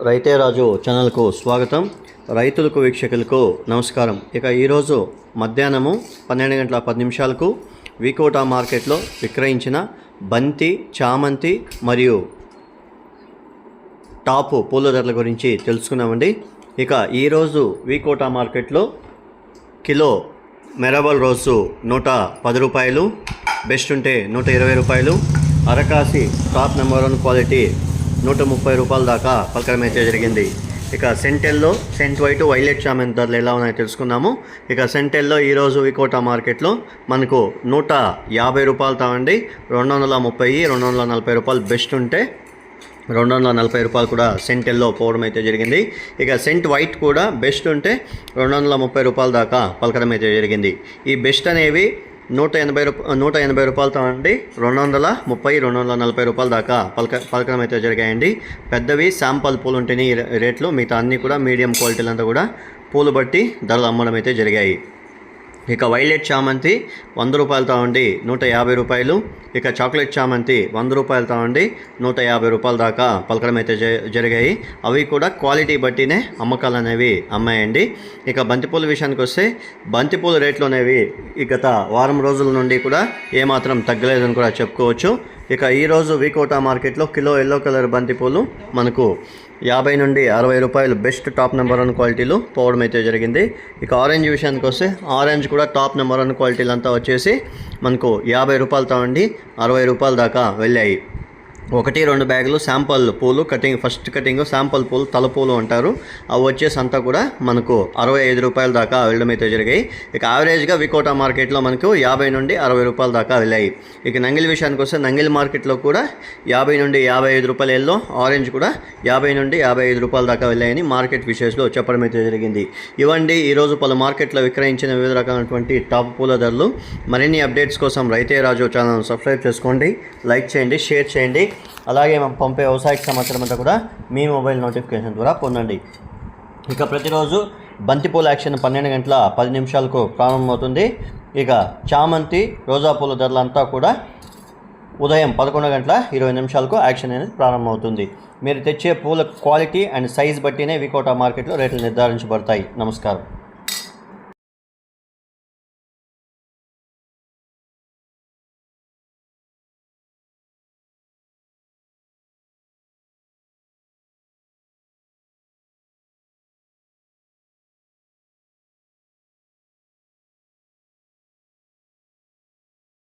రైతే రాజు ఛానల్కు స్వాగతం. రైతులకు వీక్షకులకు నమస్కారం. ఇక ఈరోజు మధ్యాహ్నము 12:10 వికోటా మార్కెట్లో విక్రయించిన బంతి, చామంతి మరియు టాపు పూల ధరల గురించి తెలుసుకున్నామండి. ఇక ఈరోజు వికోటా మార్కెట్లో కిలో మెరబల్ రోజు 110 రూపాయలు, బెస్ట్ ఉంటే 120 రూపాయలు, అరకాసి టాప్ నెంబర్ 1 క్వాలిటీ 130 రూపాయల దాకా పలకడం అయితే జరిగింది. ఇక సెంటెల్లో సెంట్ వైట్, వైలెట్ చామంతి ధరలు ఎలా ఉన్నాయో తెలుసుకుందాము. ఇక సెంటెల్లో ఈరోజు వికోటా మార్కెట్లో మనకు 150 రూపాయలతో అండి 230, 240 రూపాయలు బెస్ట్ ఉంటే 240 రూపాయలు కూడా సెంటెల్లో పోవడం అయితే జరిగింది. ఇక సెంట్ వైట్ కూడా బెస్ట్ ఉంటే 230 రూపాయల దాకా పలకడం అయితే జరిగింది. ఈ బెస్ట్ అనేవి 180 రూపాయలతో అండి 230, 240 రూపాయల దాకా పలకడం అయితే జరిగాయండి. పెద్దవి శాంపల్ పూలు ఉంటేనే రేట్లు, మిగతా అన్నీ కూడా మీడియం క్వాలిటీలంతా కూడా పూలు బట్టి ధరలు అమ్మడం అయితే జరిగాయి. ఇక వైలెట్ చామంతి 100 రూపాయలతో ఉండి 150 రూపాయలు, ఇక చాక్లెట్ చామంతి 100 రూపాయలతో ఉండి 150 రూపాయల దాకా పలకడం అయితే జరిగాయి. అవి కూడా క్వాలిటీ బట్టినే అమ్మకాలు అనేవి అమ్మాయండి. ఇక బంతిపూల విషయానికి వస్తే బంతిపూల రేట్లు అనేవి గత వారం రోజుల నుండి కూడా ఏమాత్రం తగ్గలేదని కూడా చెప్పుకోవచ్చు. ఇక ఈరోజు వికోటా మార్కెట్లో కిలో ఎల్లో కలర్ బంతిపూలు మనకు 50 నుండి 60 రూపాయలు బెస్ట్ టాప్ నెంబర్ 1 క్వాలిటీలు పోవడం అయితే జరిగింది. ఇక ఆరెంజ్ విషయానికి వస్తే ఆరెంజ్ కూడా టాప్ నెంబర్ 1 క్వాలిటీలు అంతా వచ్చేసి మనకు 50 రూపాయలతో అండి 60 రూపాయల దాకా వెళ్ళాయి. 1-2 బ్యాగులు శాంపల్ పూలు ఫస్ట్ కటింగ్ శాంపల్ పూలు తలపూలు అంటారు, అవి వచ్చేసి అంతా కూడా మనకు 65 రూపాయల దాకా వెళ్ళడం అయితే జరిగాయి. ఇక యావరేజ్గా వికోటా మార్కెట్లో మనకు 50 నుండి 60 రూపాయల దాకా వెళ్ళాయి. ఇక నంగిలి విషయానికి వస్తే నంగిలి మార్కెట్లో కూడా 50 నుండి 55 రూపాయలు ఎల్లో, ఆరెంజ్ కూడా 50 నుండి 55 రూపాయల దాకా వెళ్ళాయని మార్కెట్ విషయంలో చెప్పడం అయితే జరిగింది. ఇవండి ఈరోజు పలు మార్కెట్లో విక్రయించిన వివిధ రకాలైనటువంటి టాప్ పూల ధరలు. మరిన్ని అప్డేట్స్ కోసం రైతే రాజు ఛానల్ సబ్స్క్రైబ్ చేసుకోండి, లైక్ చేయండి, షేర్ చేయండి. అలాగే మేము పంపే వ్యవసాయ సమాచారం అంతా కూడా మీ మొబైల్ నోటిఫికేషన్ ద్వారా పొందండి. ఇక ప్రతిరోజు బంతిపూల యాక్షన్ 12:10 ప్రారంభమవుతుంది. ఇక చామంతి, రోజా పూల ధరలంతా కూడా ఉదయం 11:20 యాక్షన్ అనేది ప్రారంభమవుతుంది. మీరు తెచ్చే పూల క్వాలిటీ అండ్ సైజ్ బట్టినే వికోటా మార్కెట్లో రేట్లు నిర్ధారించబడతాయి. నమస్కారం.